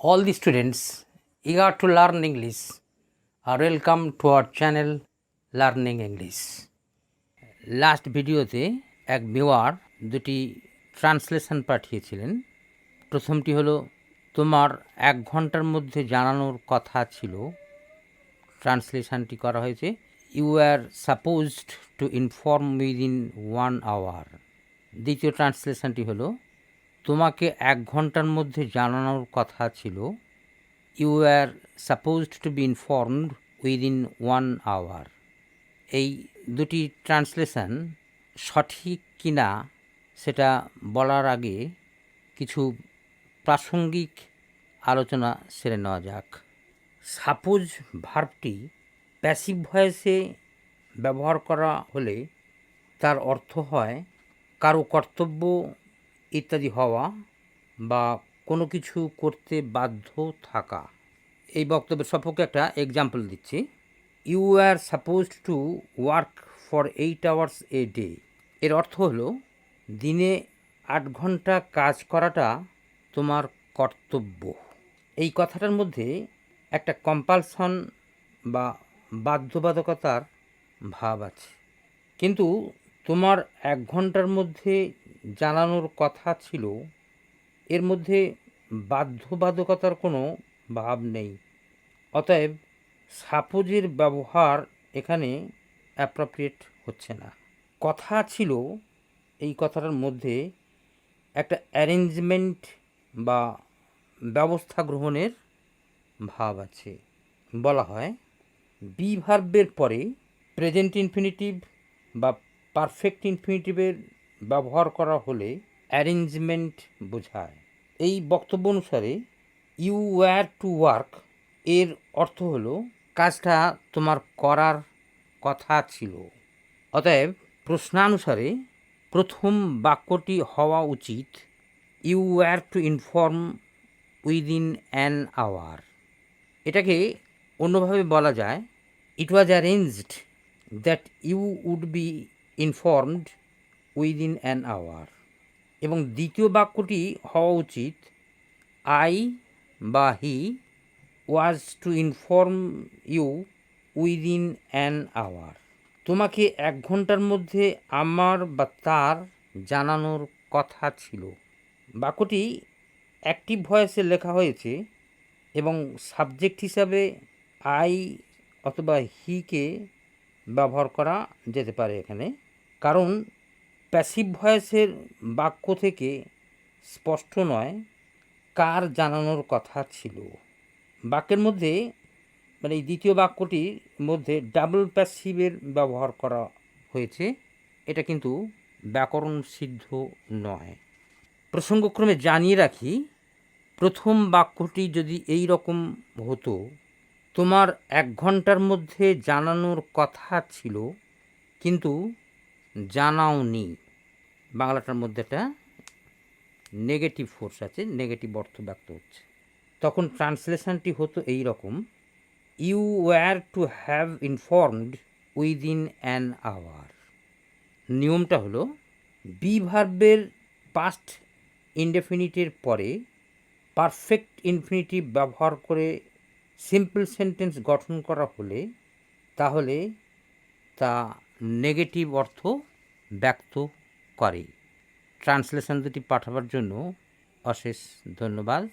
All the students eager to learn English are welcome to our channel Learning English. Last ভিডিওতে এক viewer দুটি translation পাঠিয়েছিলেন। প্রথমটি হলো তোমার 1 ঘন্টার মধ্যে জানানোর কথা ছিল। ট্রান্সলেশনটি করা হয়েছে you are supposed to inform within 1 hour. দ্বিতীয় ট্রান্সলেশনটি হলো তোমাকে 1 ঘন্টার মধ্যে জানানোর কথা ছিল you are supposed to be informed within 1 hour. এই দুটি ট্রান্সলেশন সঠিক কিনা সেটা বলার আগে কিছু প্রাসঙ্গিক আলোচনা সেরে নেওয়া যাক। সাপোজ ভার্বটি প্যাসিভ ভয়েসে ব্যবহার করা হলে তার অর্থ হয় কারো কর্তব্য ইত্যাদি হওয়া বা কোনো কিছু করতে বাধ্য থাকা। এই বক্তব্যের সপক্ষে একটা এক্সাম্পল দিচ্ছি। You are supposed to work for 8 hours a day. এর অর্থ হলো দিনে 8 ঘন্টা কাজ করাটা তোমার কর্তব্য। এই কথাটার মধ্যে একটা কম্পালশন বা বাধ্যবাধকতার ভাব আছে, কিন্তু তোমার 1 ঘন্টার মধ্যে জানানোর কথা ছিল এর মধ্যে বাধ্যবাধকতার কোনো ভাব নেই। অতএব সাপোজের ব্যবহার এখানে অ্যাপ্রোপ্রিয়েট হচ্ছে না। কথা ছিল এই কথাটার মধ্যে একটা অ্যারেঞ্জমেন্ট বা ব্যবস্থা গ্রহণের ভাব আছে। বলা হয় বি ভার্বের পরে প্রেজেন্ট ইনফিনিটিভ বা পারফেক্ট ইনফিনিটিভের ব্যবহার করা হলে অ্যারেঞ্জমেন্ট বোঝায়। এই বক্তব্য অনুসারে ইউ ওয়্যার টু ওয়ার্ক এর অর্থ হলো কাজটা তোমার করার কথা ছিল। অতএব প্রশ্নানুসারে প্রথম বাক্যটি হওয়া উচিত you were to inform within an hour. এটাকে অন্যভাবে বলা যায় it was arranged that you would be informed within an hour. এবং দ্বিতীয় বাক্যটি হওয়া উচিত আই বা he was to inform you within an hour. তোমাকে 1 ঘন্টার মধ্যে আমার বা তার জানানোর কথা ছিল। বাক্যটি অ্যাক্টিভ ভয়েসে লেখা হয়েছে এবং সাবজেক্ট হিসাবে আই অথবা হিকে ব্যবহার করা যেতে পারে এখানে, কারণ প্যাসিভ ভয়েসের বাক্য থেকে স্পষ্ট নয় কার জানানোর কথা ছিল। বাক্যের মধ্যে মানে এই দ্বিতীয় বাক্যটির মধ্যে ডাবল প্যাসিভের ব্যবহার করা হয়েছে, এটা কিন্তু ব্যাকরণ সিদ্ধ নয়। প্রসঙ্গক্রমে জানিয়ে রাখি, প্রথম বাক্যটি যদি এই রকম হতো তোমার 1 ঘন্টার মধ্যে জানানোর কথা ছিল কিন্তু জানাওনি, বাংলাটার মধ্যে একটা নেগেটিভ ফোর্স আছে, নেগেটিভ অর্থ ব্যক্ত হচ্ছে, তখন ট্রান্সলেশনটি হতো এই রকম you were to have informed within an hour. নিয়মটা হলো বি ভার্বের পাস্ট ইনডেফিনিটের পরে পারফেক্ট ইনফিনিটিভ ব্যবহার করে সিম্পল সেন্টেন্স গঠন করা হলে তাহলে তা নেগেটিভ অর্থ ব্যক্ত করে। ট্রান্সলেশন দুটি পাঠাবার জন্য অশেষ ধন্যবাদ।